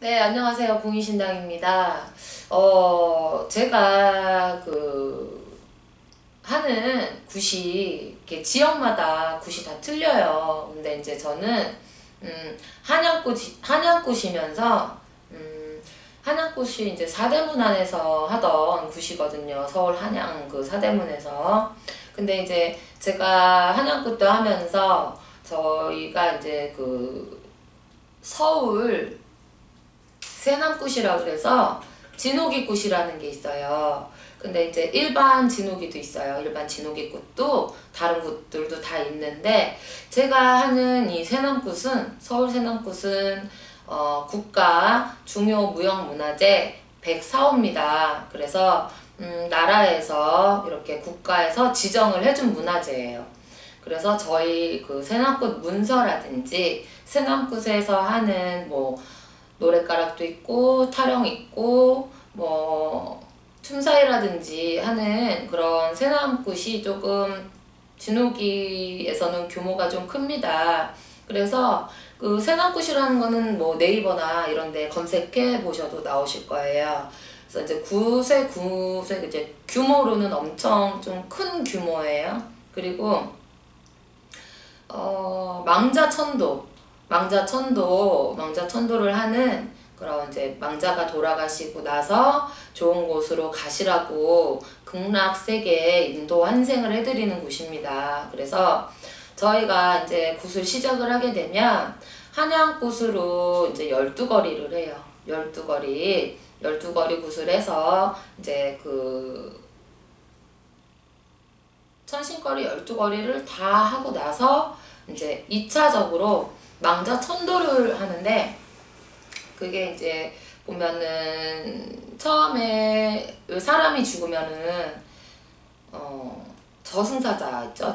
네, 안녕하세요. 공이신당입니다. 제가 하는 굿이, 이렇게 지역마다 굿이 다 틀려요. 근데 이제 저는, 한양굿이면서, 한양굿이 이제 사대문 안에서 하던 굿이거든요. 서울 한양 사대문에서. 근데 이제 제가 한양굿도 하면서, 저희가 이제 서울, 새남굿이라 그래서 진호기굿이라는 게 있어요. 근데 이제 일반 진호기도 있어요. 일반 진호기굿도 다른 굿들도 다 있는데, 제가 하는 이 새남굿은, 서울 새남굿은 국가 중요무형문화재 104호입니다. 그래서 나라에서 이렇게 국가에서 지정을 해준 문화재예요. 그래서 저희 새남굿 문서라든지 새남굿에서 하는 노랫가락도 있고 타령 있고 춤사위라든지 하는 그런 새남굿이 조금 진호기에서는 규모가 좀 큽니다. 그래서 새남굿이라는 거는 네이버나 이런 데 검색해 보셔도 나오실 거예요. 그래서 이제 굿의 이제 규모로는 엄청 좀 큰 규모예요. 그리고 망자천도를 하는 그런 이제 망자가 돌아가시고 나서 좋은 곳으로 가시라고 극락세계에 인도 환생을 해드리는 곳입니다. 그래서 저희가 이제 굿을 시작을 하게 되면 한양굿으로 이제 12거리를 해요. 12거리 굿을 해서 이제 천신거리 12거리를 다 하고 나서 이제 2차적으로 망자천도를 하는데, 그게 이제 보면은 처음에 사람이 죽으면은 저승사자 있죠.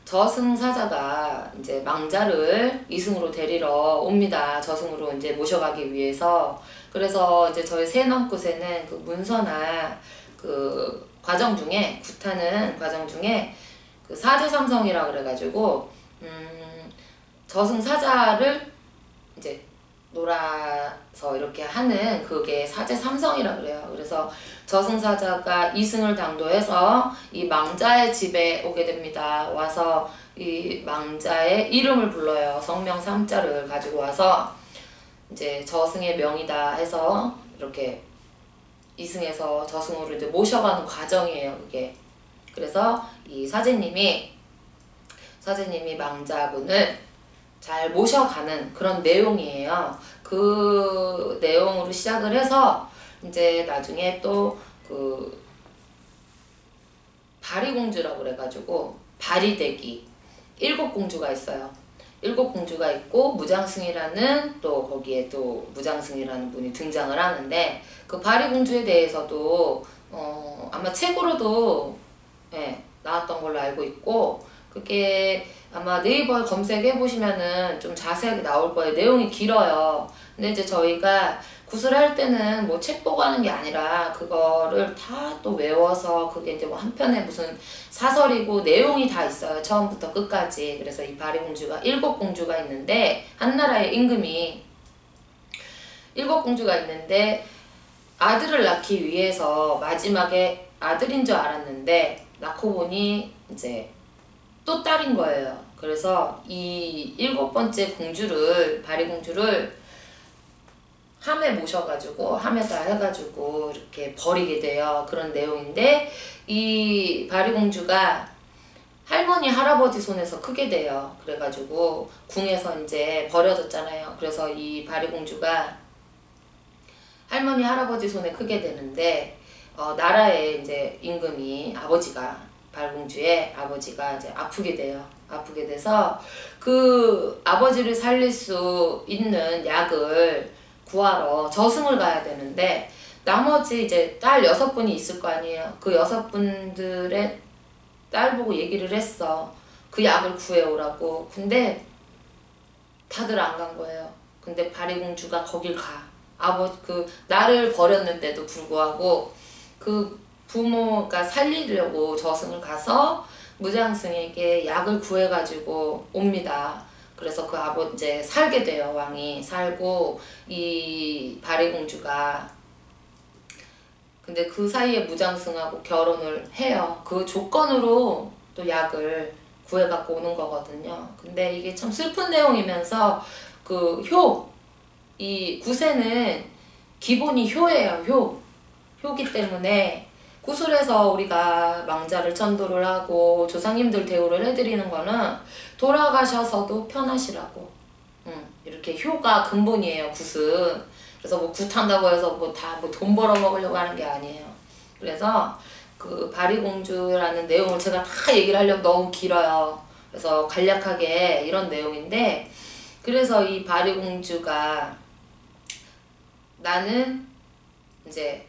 저승사자가 이제 망자를 이승으로 데리러 옵니다. 저승으로 이제 모셔가기 위해서. 그래서 이제 저희 새남굿에는 문서나 과정 중에, 굿하는 과정 중에 사제삼성이라 그래가지고 저승사자를 이제 놀아서 이렇게 하는 그게 사제삼성이라 그래요. 그래서 저승사자가 이승을 당도해서 이 망자의 집에 오게 됩니다. 와서 이 망자의 이름을 불러요. 성명 삼자를 가지고 와서 이제 저승의 명이다 해서 이렇게 이승에서 저승으로 이제 모셔가는 과정이에요, 그게. 그래서 이 사제님이 망자분을 잘 모셔가는 그런 내용이에요. 그 내용으로 시작을 해서 이제 나중에 또 바리공주라고 그래가지고 바리대기 7공주가 있어요. 7공주가 있고 무장승이라는 또 거기에 또 무장승이라는 분이 등장을 하는데, 그 바리공주에 대해서도 아마 책으로도 나왔던 걸로 알고 있고, 그게 아마 네이버에 검색해 보시면은 좀 자세하게 나올 거예요. 내용이 길어요. 근데 이제 저희가 굿을 할 때는 책 보고 하는 게 아니라 그거를 다 또 외워서, 그게 이제 한 편에 무슨 사설이고 내용이 다 있어요. 처음부터 끝까지. 그래서 이 바리공주가 7공주가 있는데, 한나라의 임금이 7공주가 있는데 아들을 낳기 위해서 마지막에 아들인 줄 알았는데 낳고 보니 이제 또 딸인 거예요. 그래서 이 7번째 공주를, 바리공주를 함에 모셔가지고 함에다 해가지고 이렇게 버리게 돼요. 그런 내용인데, 이 바리공주가 할머니 할아버지 손에서 크게 돼요. 그래가지고 궁에서 이제 버려졌잖아요. 그래서 이 바리공주가 할머니 할아버지 손에 크게 되는데, 나라의 이제 임금이 바리공주의 아버지가 이제 아프게 돼요. 아프게 돼서 그 아버지를 살릴 수 있는 약을 구하러 저승을 가야 되는데, 나머지 이제 딸 6분이 있을 거 아니에요. 그 6분들의 딸 보고 얘기를 했어. 그 약을 구해오라고. 근데 다들 안 간 거예요. 근데 바리공주가 거길 가. 나를 버렸는데도 불구하고 그 부모가 살리려고 저승을 가서 무장승에게 약을 구해가지고 옵니다. 그래서 그 이제 살게 돼요. 왕이 살고 이 바리공주가, 근데 그 사이에 무장승하고 결혼을 해요. 그 조건으로 또 약을 구해갖고 오는 거거든요. 근데 이게 참 슬픈 내용이면서 그 이 구세는 기본이 효예요. 효기 때문에 구슬에서 우리가 망자를 천도를 하고 조상님들 대우를 해드리는 거는 돌아가셔서도 편하시라고. 이렇게 효가 근본이에요, 굿은. 그래서 뭐 굿한다고 해서 뭐 다 뭐 돈 벌어 먹으려고 하는 게 아니에요. 그래서 그 바리공주라는 내용을 제가 다 얘기를 하려면 너무 길어요. 그래서 간략하게 이런 내용인데, 그래서 이 바리공주가 나는 이제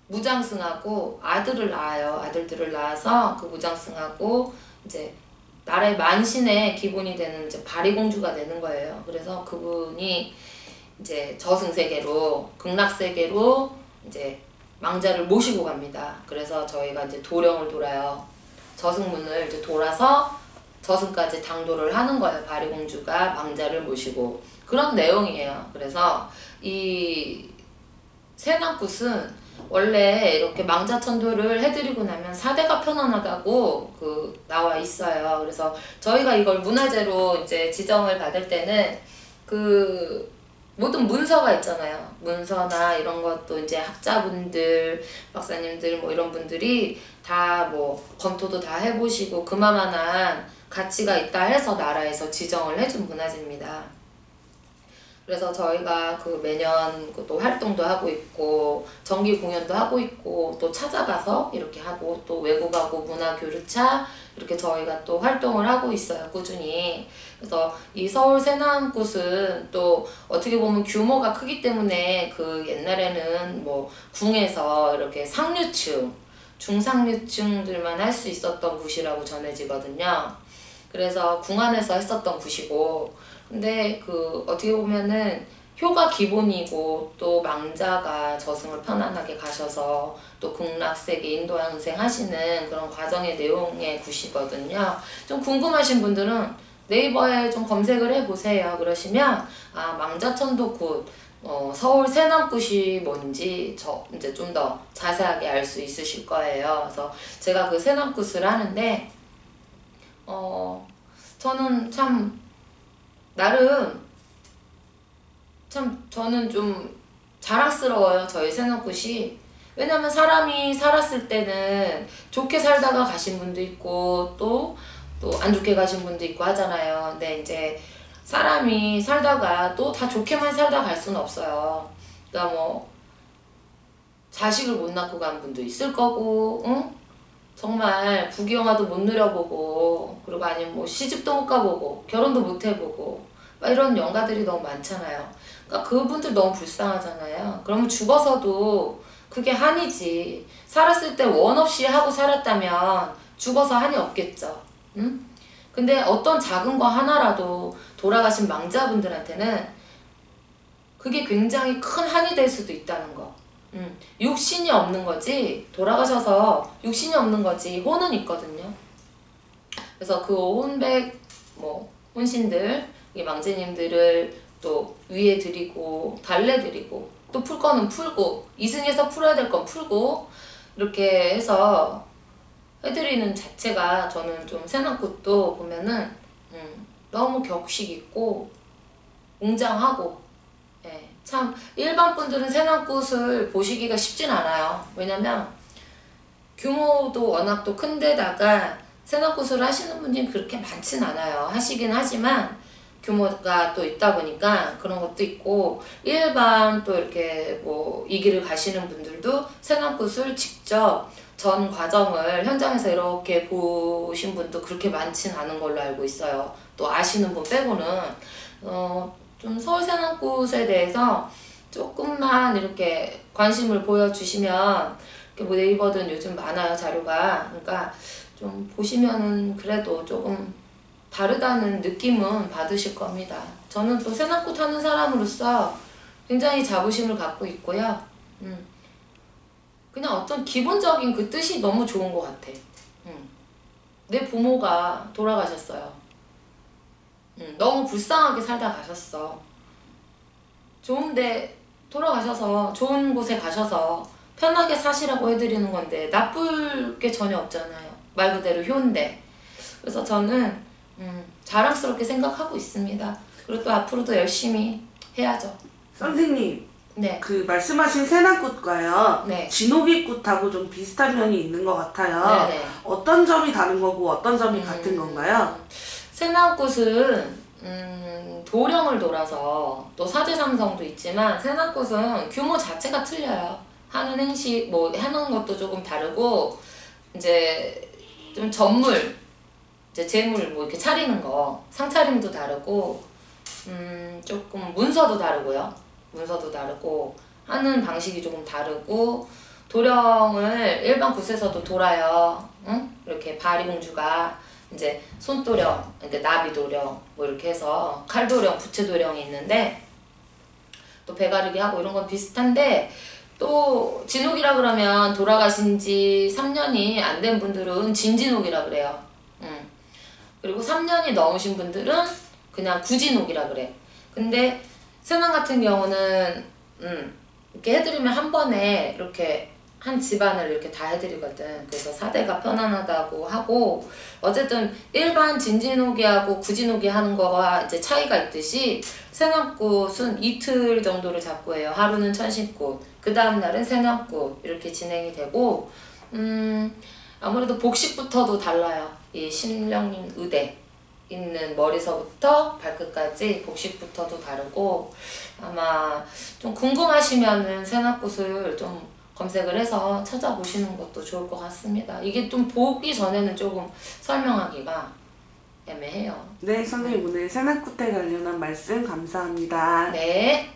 무장승하고 아들을 낳아요. 아들들을 낳아서 그 무장승하고 이제 나라의 만신의 기본이 되는 이제 바리공주가 되는 거예요. 그래서 그분이 이제 저승세계로, 극락세계로 이제 망자를 모시고 갑니다. 그래서 저희가 이제 도령을 돌아요. 저승문을 이제 돌아서 저승까지 당도를 하는 거예요. 바리공주가 망자를 모시고. 그런 내용이에요. 그래서 이 세남굿은 원래 이렇게 망자천도를 해드리고 나면 사대가 편안하다고 나와 있어요. 그래서 저희가 이걸 문화재로 이제 지정을 받을 때는 모든 문서가 있잖아요. 문서나 이런 것도 이제 학자분들, 박사님들 뭐 이런 분들이 다 뭐 검토도 다 해보시고 그만한 가치가 있다 해서 나라에서 지정을 해준 문화재입니다. 그래서 저희가 매년 또 활동도 하고 있고 정기 공연도 하고 있고 또 찾아가서 이렇게 하고 또 외국하고 문화교류차 이렇게 저희가 또 활동을 하고 있어요, 꾸준히. 그래서 이 서울 세남굿은 또 어떻게 보면 규모가 크기 때문에 옛날에는 뭐 궁에서 이렇게 상류층, 중상류층들만 할 수 있었던 굿이라고 전해지거든요. 그래서 궁 안에서 했었던 굿이고, 근데 어떻게 보면은 효가 기본이고 또 망자가 저승을 편안하게 가셔서 또 극락세계 인도양생 하시는 그런 과정의 내용의 굿이거든요. 좀 궁금하신 분들은 네이버에 좀 검색을 해보세요. 그러시면 망자천도 굿, 서울 세남굿이 뭔지 이제 좀 더 자세하게 알 수 있으실 거예요. 그래서 제가 세남굿을 하는데 저는 참 나름 저는 좀 자랑스러워요, 저희 세남굿이. 왜냐면 사람이 살았을 때는 좋게 살다가 가신 분도 있고 또 안 좋게 가신 분도 있고 하잖아요. 근데 이제 사람이 살다가 또 다 좋게만 살다 갈 수는 없어요. 그러니까 뭐 자식을 못 낳고 간 분도 있을 거고, 응? 정말 부귀영화도 못 누려보고, 그리고 아니면 뭐 시집도 못 가보고 결혼도 못 해보고 막 이런 영가들이 너무 많잖아요. 그러니까 그분들 너무 불쌍하잖아요. 그러면 죽어서도 그게 한이지. 살았을 때 원 없이 하고 살았다면 죽어서 한이 없겠죠. 응? 근데 어떤 작은 거 하나라도 돌아가신 망자분들한테는 그게 굉장히 큰 한이 될 수도 있다는 거. 육신이 없는 거지, 돌아가셔서 육신이 없는 거지 혼은 있거든요. 그래서 혼신들, 이 망제님들을 또 위에 드리고 달래 드리고 또 풀 거는 풀고 이승에서 풀어야 될 건 풀고 이렇게 해서 해드리는 자체가 저는 좀 세남굿도 보면은 너무 격식 있고 웅장하고, 예, 참 일반 분들은 세남굿을 보시기가 쉽진 않아요. 왜냐면 규모도 워낙 또 큰데다가 세남굿을 하시는 분이 그렇게 많진 않아요. 하시긴 하지만 규모가 또 있다 보니까 그런 것도 있고, 일반 또 이렇게 뭐 이 길을 가시는 분들도 세남굿을 직접 전 과정을 현장에서 이렇게 보신 분도 그렇게 많진 않은 걸로 알고 있어요. 또 아시는 분 빼고는. 좀 서울 세남굿에 대해서 조금만 이렇게 관심을 보여주시면, 이렇게 뭐 네이버든 요즘 많아요, 자료가. 그러니까 좀 보시면은 그래도 조금 다르다는 느낌은 받으실 겁니다. 저는 또 세남굿 하는 사람으로서 굉장히 자부심을 갖고 있고요. 그냥 어떤 기본적인 그 뜻이 너무 좋은 것 같아. 내 부모가 돌아가셨어요. 너무 불쌍하게 살다 가셨어. 좋은데 돌아가셔서 좋은 곳에 가셔서 편하게 사시라고 해드리는 건데 나쁠 게 전혀 없잖아요. 말 그대로 효인데. 그래서 저는 자랑스럽게 생각하고 있습니다. 그리고 또 앞으로도 열심히 해야죠. 선생님, 네. 그 말씀하신 세나꽃과요, 네. 진호기꽃하고 좀 비슷한 면이 있는 것 같아요. 네네. 어떤 점이 다른 거고 어떤 점이 같은 건가요? 세나꽃은 도령을 돌아서 또 사제삼성도 있지만 세나꽃은 규모 자체가 틀려요. 하는 행식 뭐 하는 것도 조금 다르고 이제 좀 전물 이제 재물 뭐 이렇게 차리는 거 상차림도 다르고 조금 문서도 다르고요. 문서도 다르고 하는 방식이 조금 다르고 도령을 일반 굿에서도 돌아요. 응? 이렇게 바리공주가 이제 손도령, 그러니까 나비도령 뭐 이렇게 해서 칼도령, 부채도령이 있는데 또 배가르기 하고 이런 건 비슷한데 또 진옥이라 그러면 돌아가신 지 3년이 안 된 분들은 진진옥이라 그래요. 그리고 3년이 넘으신 분들은 그냥 구진옥이라 그래. 근데 세난 같은 경우는 이렇게 해드리면 한 번에 이렇게 한 집안을 이렇게 다 해드리거든. 그래서 사대가 편안하다고 하고 어쨌든 일반 진진옥이하고 구진옥이 하는 거와 이제 차이가 있듯이 세난꽃은 이틀 정도를 잡고 해요. 하루는 천신꽃, 그 다음 날은 세난꽃 이렇게 진행이 되고 아무래도 복식부터도 달라요. 이 신령님 의대 있는 머리서부터 발끝까지 복식부터도 다르고 아마 좀 궁금하시면은 세나꽃을 좀 검색을 해서 찾아보시는 것도 좋을 것 같습니다. 이게 좀 보기 전에는 조금 설명하기가 애매해요. 네, 선생님 오늘 세나꽃에 관련한 말씀 감사합니다. 네.